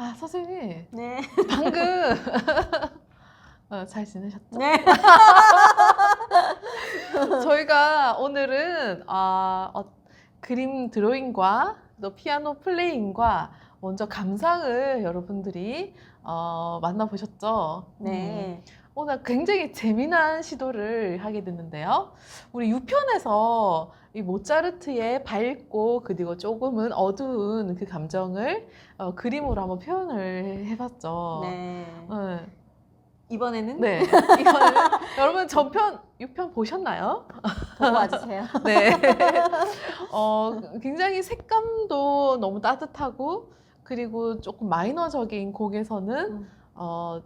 아, 선생님. 네. 방금 잘 지내셨죠? 네. 저희가 오늘은 그림 드로잉과 또 피아노 플레잉과 먼저 감상을 여러분들이 만나보셨죠? 네. 오늘 굉장히 재미난 시도를 하게 됐는데요. 우리 6편에서 이 모차르트의 밝고 그리고 조금은 어두운 그 감정을 그림으로 한번 표현을 해봤죠. 네. 네. 이번에는 네. 이거는 여러분 전편 6편 보셨나요? 보고 와주세요. 네. 굉장히 색감도 너무 따뜻하고 그리고 조금 마이너적인 곡에서는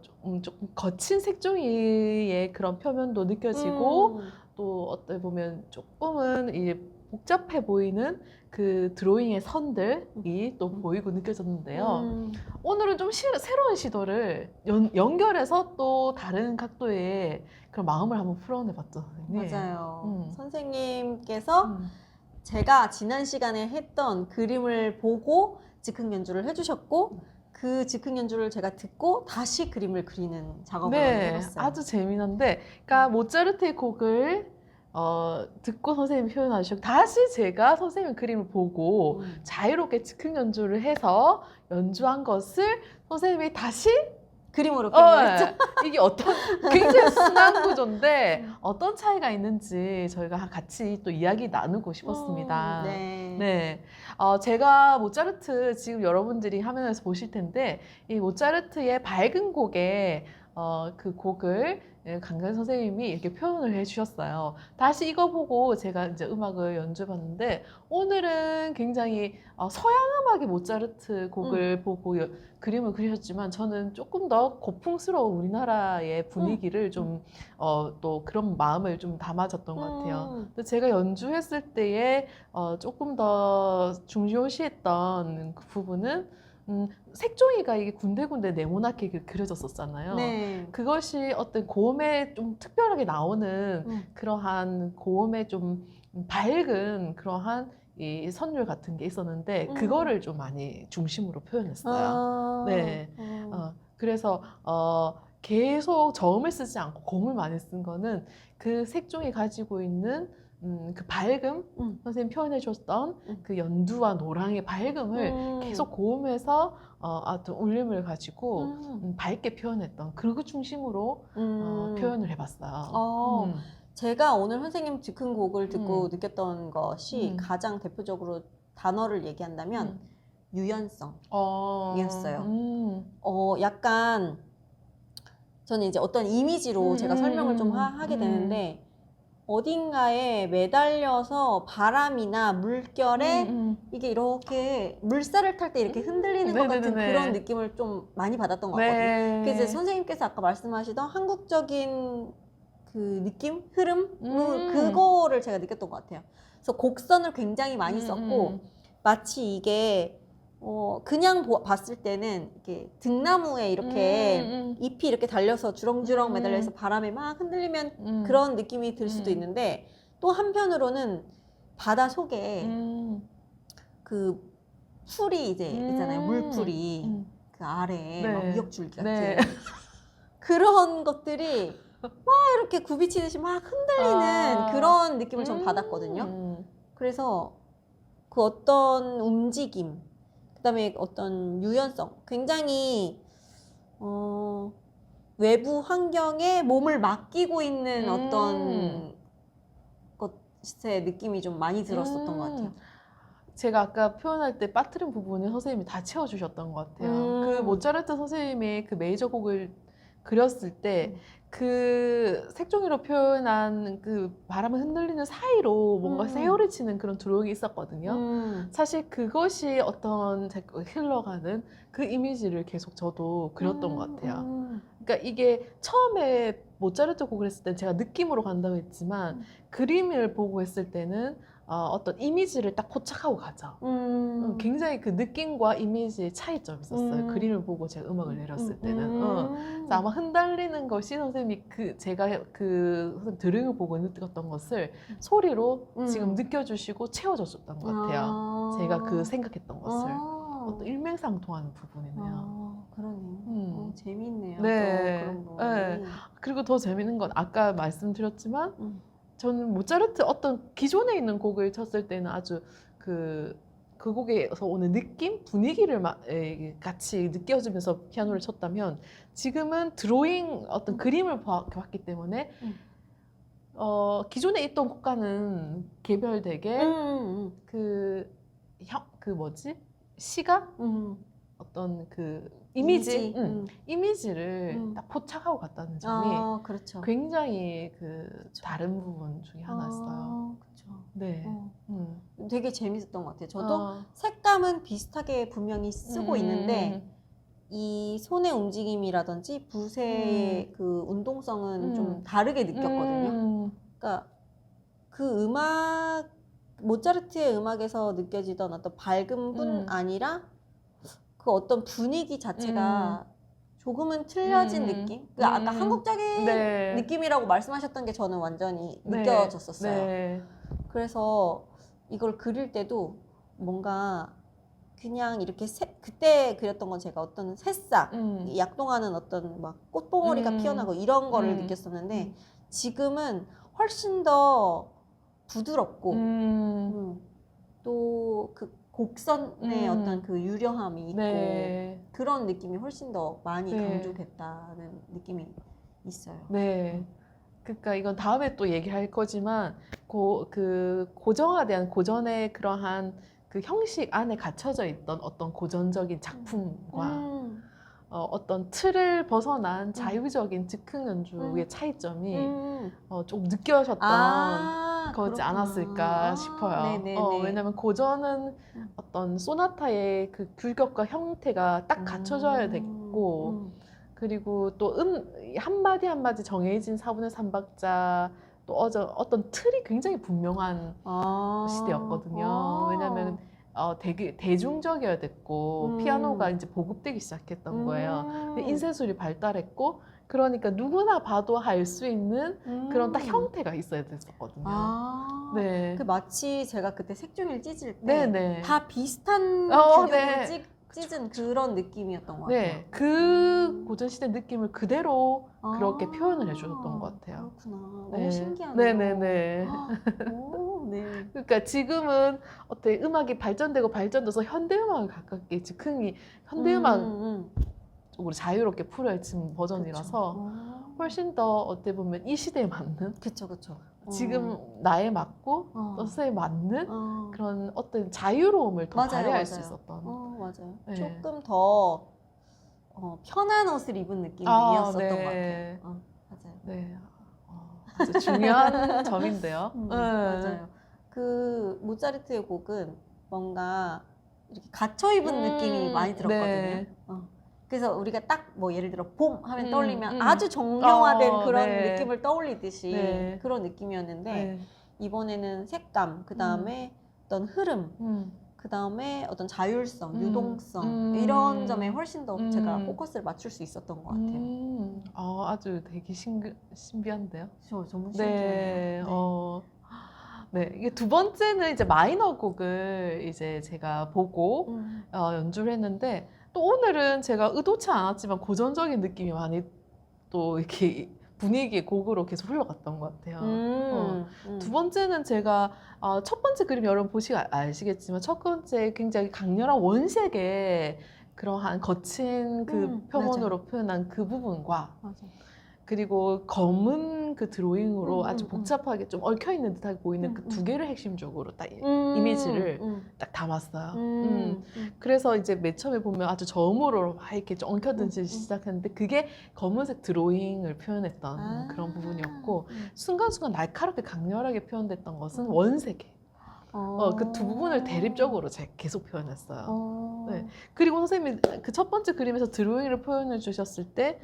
조금 거친 색종이의 그런 표면도 느껴지고 또 어떻게 보면 조금은 이제 복잡해 보이는 그 드로잉의 선들이 또 보이고 느껴졌는데요. 오늘은 좀 새로운 시도를 연결해서 또 다른 각도의 그런 마음을 한번 풀어내봤죠. 선생님. 맞아요. 선생님께서 제가 지난 시간에 했던 그림을 보고 즉흥 연주를 해주셨고 그 즉흥 연주를 제가 듣고 다시 그림을 그리는 작업을 해봤어요. 아주 재미난데, 그러니까 모차르트의 곡을 듣고 선생님이 표현하시고 다시 제가 선생님 그림을 보고 자유롭게 즉흥 연주를 해서 연주한 것을 선생님이 다시 그림으로 표현했죠. 이게 어떤 굉장히 순환 구조인데 어떤 차이가 있는지 저희가 같이 또 이야기 나누고 싶었습니다. 네. 네. 제가 모차르트 지금 여러분들이 화면에서 보실 텐데 이 모차르트의 밝은 곡의 그 곡을 강강 선생님이 이렇게 표현을 해주셨어요. 다시 이거 보고 제가 이제 음악을 연주해봤는데 오늘은 굉장히 서양 음악의 모차르트 곡을 보고 그림을 그리셨지만 저는 조금 더 고풍스러운 우리나라의 분위기를 좀 또 그런 마음을 좀 담아줬던 것 같아요. 근데 제가 연주했을 때에 조금 더 중요시했던 그 부분은 색종이가 이게 군데군데 네모나게 그려졌었잖아요. 네. 그것이 어떤 고음에 좀 특별하게 나오는 그러한 고음에 좀 밝은 그러한 이 선율 같은 게 있었는데 그거를 좀 많이 중심으로 표현했어요. 네. 그래서 계속 저음을 쓰지 않고 고음을 많이 쓴 거는 그 색종이 가지고 있는 그 밝음, 선생님 표현해 줬던 그 연두와 노랑의 밝음을 계속 고음에서 어떤 울림을 가지고 밝게 표현했던 그거 중심으로 표현을 해봤어요. 제가 오늘 선생님 즉흥 곡을 듣고 느꼈던 것이 가장 대표적으로 단어를 얘기한다면 유연성이었어요. 약간 저는 이제 어떤 이미지로 제가 설명을 좀 하게 되는데 어딘가에 매달려서 바람이나 물결에 이게 이렇게 물살을 탈 때 이렇게 흔들리는 것 같은 그런 느낌을 좀 많이 받았던 것 같거든요. 그래서 선생님께서 아까 말씀하시던 한국적인 그 느낌? 흐름? 그거를 제가 느꼈던 것 같아요. 그래서 곡선을 굉장히 많이 썼고 마치 이게 그냥 봤을 때는 이렇게 등나무에 이렇게 잎이 이렇게 달려서 주렁주렁 매달려서 바람에 막 흔들리면 그런 느낌이 들 수도 있는데 또 한편으로는 바다 속에 그 풀이 이제 있잖아요. 물풀이 그 아래에 막 미역줄기 같은 그런 것들이 막 이렇게 굽이치듯이 막 흔들리는 그런 느낌을 전 받았거든요. 그래서 그 어떤 움직임 그다음에 어떤 유연성, 굉장히 외부 환경에 몸을 맡기고 있는 어떤 것의 느낌이 좀 많이 들었었던 것 같아요. 제가 아까 표현할 때 빠뜨린 부분을 선생님이 다 채워주셨던 것 같아요. 그 모차르트 선생님의 그 메이저 곡을 그렸을 때 그 색종이로 표현한 그 바람을 흔들리는 사이로 뭔가 세월이 치는 그런 드로잉이 있었거든요. 사실 그것이 어떤 흘러가는 그 이미지를 계속 저도 그렸던 것 같아요. 그러니까 이게 처음에 모차르트 곡을 했을 때 제가 느낌으로 간다고 했지만 그림을 보고 했을 때는 어떤 이미지를 딱 포착하고 가죠. 굉장히 그 느낌과 이미지의 차이점이 있었어요. 그림을 보고 제가 음악을 내렸을 때는. 그래서 아마 흔들리는 것이 선생님이 제가 선생님 드로잉을 보고 느꼈던 것을 소리로 지금 느껴주시고 채워줬었던 것 같아요. 제가 그 생각했던 것을. 어떤 일맥상통하는 부분이네요. 그러네요. 재미있네요. 네. 또 그런 거. 네. 그리고 더 재밌는 건 아까 말씀드렸지만 음. 저는 모차르트 어떤 기존에 있는 곡을 쳤을 때는 아주 그 곡에서 오는 느낌, 분위기를 같이 느껴지면서 피아노를 쳤다면 지금은 드로잉 어떤 그림을 봤기 때문에 기존에 있던 곡과는 개별되게 그 뭐지? 시각? 어떤 그 이미지, 이미지를 딱 포착하고 갔다는 점이 그렇죠. 굉장히 그 다른 부분 중에 하나였어요. 그렇죠. 네. 되게 재밌었던 것 같아요. 저도 색감은 비슷하게 분명히 쓰고 있는데 이 손의 움직임이라든지 붓의 그 운동성은 좀 다르게 느꼈거든요. 그러니까 그 음악, 모차르트의 음악에서 느껴지던 어떤 밝은 뿐 아니라 그 어떤 분위기 자체가 조금은 틀려진 느낌? 아까 한국적인 네. 느낌이라고 말씀하셨던 게 저는 완전히 네. 느껴졌었어요. 네. 그래서 이걸 그릴 때도 뭔가 그냥 이렇게 그때 그렸던 건 제가 어떤 새싹, 약동하는 어떤 막 꽃봉오리가 피어나고 이런 거를 느꼈었는데 지금은 훨씬 더 부드럽고 또 그 곡선의 어떤 그 유려함이 있고 네. 그런 느낌이 훨씬 더 많이 강조됐다는 느낌이 있어요. 네. 그러니까 이건 다음에 또 얘기할 거지만 그 고정화된 고전의 그러한 그 형식 안에 갇혀져 있던 어떤 고전적인 작품과 어떤 틀을 벗어난 자유적인 즉흥 연주의 차이점이 좀 느껴졌던 거지 그렇구나. 않았을까 싶어요. 네네네. 왜냐하면 고전은 어떤 소나타의 그 굴격과 형태가 딱 갖춰져야 됐고 그리고 또 한마디 한마디 정해진 4분의 3박자 또 어떤 틀이 굉장히 분명한 시대였거든요. 왜냐하면 되게 대중적이어야 됐고 피아노가 이제 보급되기 시작했던 거예요. 근데 인쇄술이 발달했고 그러니까 누구나 봐도 할 수 있는 그런 딱 형태가 있어야 됐었거든요. 네. 그 마치 제가 그때 색종이를 찢을 때 네네. 다 비슷한 규격으로 네. 찢은 그런 느낌이었던 것 네, 같아요. 그 고전시대 느낌을 그대로 그렇게 표현을 해주셨던 것 같아요. 그렇구나. 네. 너무 신기하네요. 네네네. 네. 그러니까 지금은 어때 음악이 발전되고 발전돼서 현대음악을 가깝게 즉흥이 현대음악 쪽으로 자유롭게 풀어진 버전이라서 훨씬 더 어떻게 보면 이 시대에 맞는 그쵸. 지금 나에 맞고 또 선생님에 맞는 그런 어떤 자유로움을 더 발휘할 수 있었던. 맞아요. 네. 조금 더 편한 옷을 입은 느낌이었었던 것 같아요. 맞아요. 네. 아주 중요한 점인데요. 맞아요. 그 모차르트의 곡은 뭔가 이렇게 갇혀 입은 느낌이 많이 들었거든요. 네. 그래서 우리가 딱 뭐 예를 들어 봄 하면 떠올리면 아주 정형화된 그런 느낌을 떠올리듯이 그런 느낌이었는데 이번에는 색감, 그 다음에 어떤 흐름, 그 다음에 어떤 자율성, 유동성 이런 점에 훨씬 더 제가 포커스를 맞출 수 있었던 것 같아요. 아주 되게 신비한데요. 너무 네. 신기해요. 네, 이게 두 번째는 이제 마이너 곡을 이제 제가 보고 연주를 했는데 또 오늘은 제가 의도치 않았지만 고전적인 느낌이 많이 또 이렇게 분위기의 곡으로 계속 흘러갔던 것 같아요. 두 번째는 제가 첫 번째 그림 여러분 보시면 아시겠지만 첫 번째 굉장히 강렬한 원색의 그러한 거친 그 표본으로 표현한 그 부분과 그리고 검은 그 드로잉으로 아주 복잡하게 좀 얽혀있는 듯하게 보이는 그 두 개를 핵심적으로 딱 이미지를 딱 담았어요. 그래서 이제 맨 처음에 보면 아주 저음으로 막 이렇게 좀 엉켜들기 시작했는데 그게 검은색 드로잉을 표현했던 그런 부분이었고 순간순간 날카롭게 강렬하게 표현됐던 것은 원색에 그 두 부분을 대립적으로 제가 계속 표현했어요. 네. 그리고 선생님이 그 첫 번째 그림에서 드로잉을 표현해 주셨을 때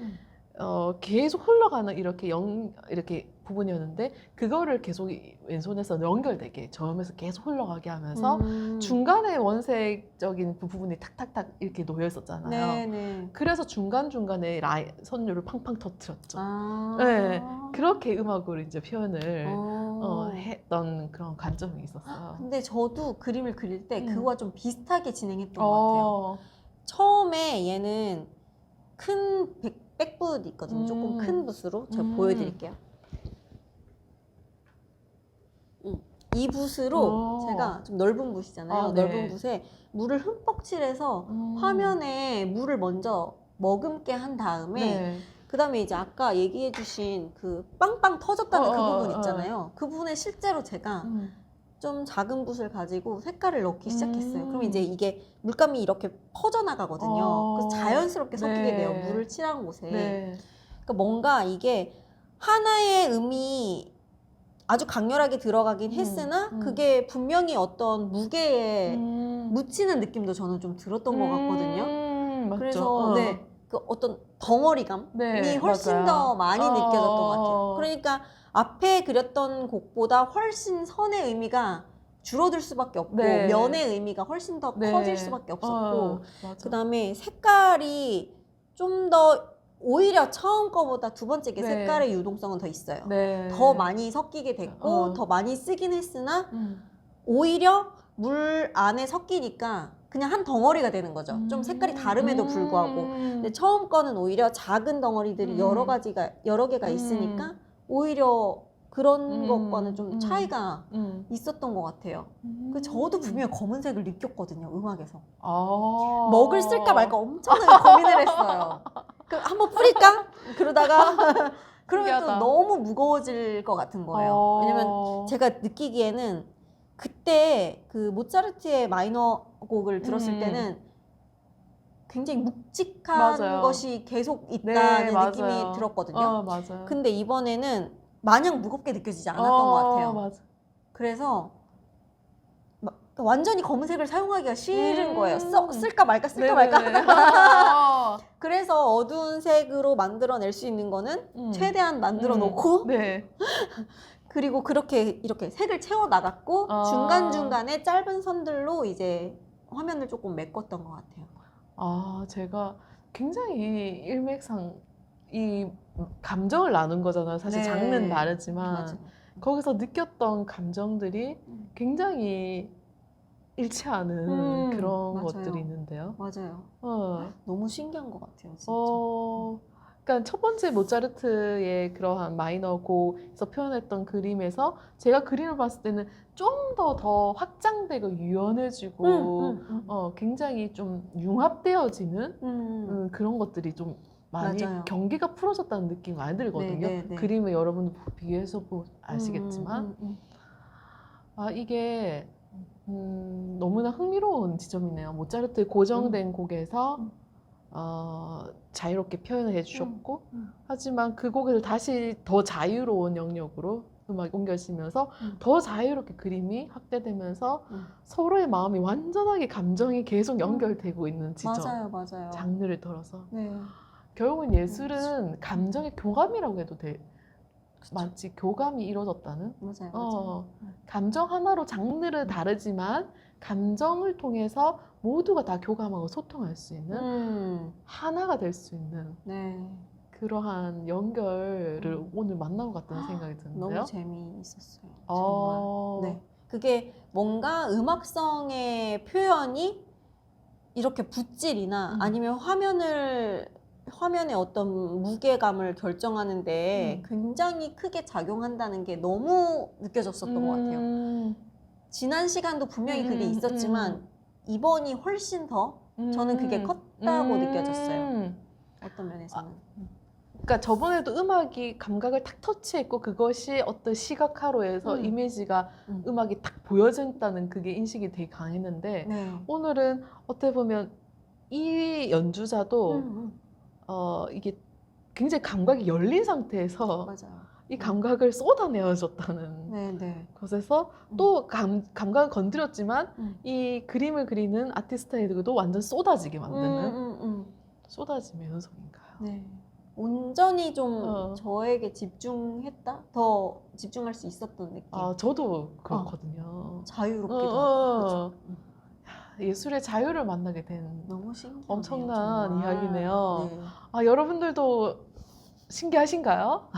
계속 흘러가는 이렇게 부분이었는데 그거를 계속 왼손에서 연결되게 저음에서 계속 흘러가게 하면서 음. 중간에 원색적인 그 부분이 탁탁탁 이렇게 놓여 있었잖아요. 네네. 그래서 중간중간에 선율을 팡팡 터뜨렸죠. 아. 네, 그렇게 음악으로 이제 표현을 어. 했던 그런 관점이 있었어요. 근데 저도 그림을 그릴 때 그거와 좀 비슷하게 진행했던 것 같아요. 어, 처음에 얘는 큰 백붓 있거든요. 조금 큰 붓으로 제가 보여드릴게요. 이 붓으로 제가 좀 넓은 붓이잖아요. 네. 넓은 붓에 물을 흠뻑 칠해서 화면에 물을 먼저 머금게 한 다음에 네. 그 다음에 이제 아까 얘기해주신 그 빵빵 터졌다는 그 부분 어. 있잖아요. 그 부분에 실제로 제가 좀 작은 붓을 가지고 색깔을 넣기 시작했어요. 그럼 이제 이게 물감이 이렇게 퍼져나가거든요. 그래서 자연스럽게 섞이게 돼요. 물을 칠한 곳에. 네. 그러니까 뭔가 이게 하나의 음이 아주 강렬하게 들어가긴 했으나 그게 분명히 어떤 무게에 묻히는 느낌도 저는 좀 들었던 것 같거든요. 맞죠. 그래서 네, 그 어떤 덩어리감이 네, 훨씬 맞아요. 더 많이 느껴졌던 것 같아요. 그러니까 앞에 그렸던 곡보다 훨씬 선의 의미가 줄어들 수밖에 없고 네. 면의 의미가 훨씬 더 네. 커질 수밖에 없었고 맞아. 그 다음에 색깔이 좀 더 오히려 처음 거보다 두 번째 게 네. 색깔의 유동성은 더 있어요. 네. 더 많이 섞이게 됐고 더 많이 쓰긴 했으나 오히려 물 안에 섞이니까 그냥 한 덩어리가 되는 거죠. 좀 색깔이 다름에도 불구하고. 근데 처음 거는 오히려 작은 덩어리들이 여러 개가 있으니까 오히려 그런 것과는 좀 차이가 있었던 것 같아요. 그 저도 분명히 검은색을 느꼈거든요, 음악에서. 먹을 쓸까 말까 엄청나게 고민을 했어요. 그 한번 뿌릴까? 그러다가 그러면 또 신기하다. 너무 무거워질 것 같은 거예요. 왜냐면 제가 느끼기에는 그때 그 모차르트의 마이너 곡을 들었을 때는 굉장히 묵직한 맞아요. 것이 계속 있다는 네, 느낌이 맞아요. 들었거든요. 맞아요. 근데 이번에는 마냥 무겁게 느껴지지 않았던 것 같아요. 맞아. 그래서 완전히 검은색을 사용하기가 싫은 거예요. 쓸까 말까 네네네. 말까. 그래서 어두운 색으로 만들어낼 수 있는 거는 최대한 만들어 놓고 네. 그리고 그렇게 이렇게 색을 채워 나갔고 중간중간에 짧은 선들로 이제 화면을 조금 메꿨던 것 같아요. 제가 굉장히 일맥상 이 감정을 나눈 거잖아요. 사실 네. 장르는 다르지만 맞아요. 거기서 느꼈던 감정들이 굉장히 일치하는 그런 맞아요. 것들이 있는데요. 맞아요. 어, 너무 신기한 것 같아요, 진짜. 그러니까 첫 번째 모차르트의 그러한 마이너 곡에서 표현했던 그림에서 제가 그림을 봤을 때는 좀 더 확장되고 유연해지고 굉장히 좀 융합되어지는 그런 것들이 좀 많이 맞아요. 경계가 풀어졌다는 느낌이 많이 들거든요. 네, 네, 네. 그림을 여러분 비교해서 아시겠지만 이게 너무나 흥미로운 지점이네요. 모차르트의 고정된 곡에서 자유롭게 표현을 해주셨고 하지만 그 곡을 다시 더 자유로운 영역으로 음악이 옮겨지면서 더 자유롭게 그림이 확대되면서 서로의 마음이 완전하게 감정이 계속 연결되고 있는 지점. 맞아요. 장르를 들어서 네. 결국은 예술은 감정의 교감이라고 해도 돼. 마치 교감이 이루어졌다는. 맞아요. 감정 하나로 장르를 다르지만 감정을 통해서 모두가 다 교감하고 소통할 수 있는 하나가 될 수 있는 네. 그러한 연결을 오늘 만난 것 같다는 생각이 드는데요. 너무 재미있었어요. 정말. 네. 그게 뭔가 음악성의 표현이 이렇게 붓질이나 아니면 화면의 어떤 무게감을 결정하는데 굉장히 크게 작용한다는 게 너무 느껴졌었던 것 같아요. 지난 시간도 분명히 그게 있었지만 이번이 훨씬 더 저는 그게 컸다고 느껴졌어요. 어떤 면에서는. 그러니까 저번에도 음악이 감각을 탁 터치했고 그것이 어떤 시각화로 해서 이미지가 음악이 탁 보여진다는 그게 인식이 되게 강했는데 네. 오늘은 어떻게 보면 이 연주자도 이게 굉장히 감각이 열린 상태에서 맞아요. 이 감각을 쏟아내어줬다는 네. 것에서 또 감각을 건드렸지만 이 그림을 그리는 아티스트에게도 완전 쏟아지게 만드는 쏟아짐의 연속인가요? 네. 온전히 좀 어. 저에게 집중했다? 더 집중할 수 있었던 느낌. 아, 저도 그렇거든요. 자유롭기도 어, 하고. 어. 그죠? 예술의 자유를 만나게 된 너무 신기해요. 엄청난 정말. 이야기네요. 네. 아, 여러분들도 신기하신가요?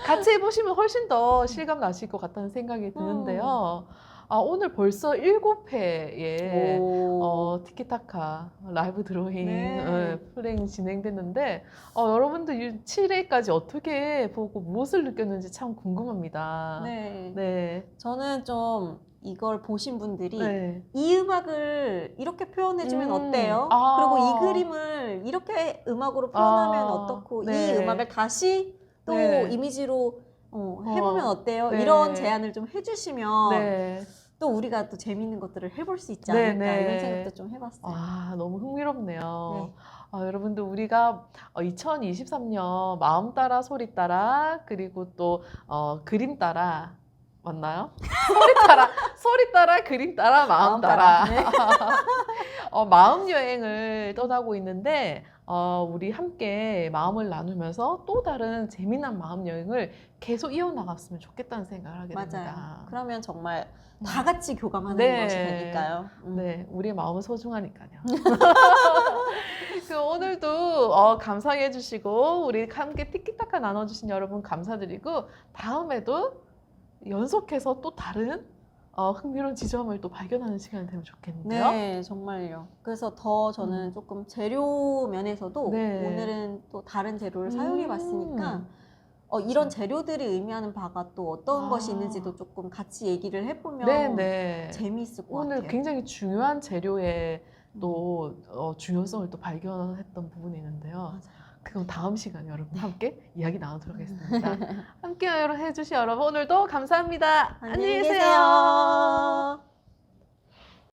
같이 해보시면 훨씬 더 실감 나실 것 같다는 생각이 드는데요. 아, 오늘 벌써 7회의 오. 티키타카 라이브 드로잉 네. 플레잉 진행됐는데 여러분들 7회까지 어떻게 보고 무엇을 느꼈는지 참 궁금합니다. 네. 네. 저는 좀 이걸 보신 분들이 네. 이 음악을 이렇게 표현해주면 어때요? 아. 그리고 이 그림을 이렇게 음악으로 표현하면 아, 어떻고, 네. 이 음악을 다시 또 네. 이미지로 해보면 어때요? 네. 이런 제안을 좀 해주시면 네. 또 우리가 또 재밌는 것들을 해볼 수 있지 네, 않을까 네. 이런 생각도 좀 해봤어요. 아, 너무 흥미롭네요. 네. 여러분들 우리가 2023년 마음 따라 소리 따라 그리고 또 그림 따라 맞나요? 소리 따라 그림 따라 마음 따라 네. 마음 여행을 떠나고 있는데 우리 함께 마음을 나누면서 또 다른 재미난 마음 여행을 계속 이어나갔으면 좋겠다는 생각을 하게 맞아요. 됩니다. 그러면 정말 다 같이 교감하는 네. 것이 되니까요. 네, 우리의 마음은 소중하니까요. 오늘도 감사해 주시고 우리 함께 티키타카 나눠주신 여러분 감사드리고 다음에도 연속해서 또 다른 흥미로운 지점을 또 발견하는 시간이 되면 좋겠는데요. 네, 정말요. 그래서 더 저는 조금 재료 면에서도 네. 오늘은 또 다른 재료를 사용해 봤으니까 이런 재료들이 의미하는 바가 또 어떤 것이 있는지도 조금 같이 얘기를 해보면 네네. 재미있을 것 오늘 같아요. 굉장히 중요한 재료의 또 중요성을 또 발견했던 부분이 있는데요. 맞아요. 그럼 다음 시간에 여러분 함께 이야기 나누도록 하겠습니다. 함께 해주신 여러분 오늘도 감사합니다. 안녕히 계세요.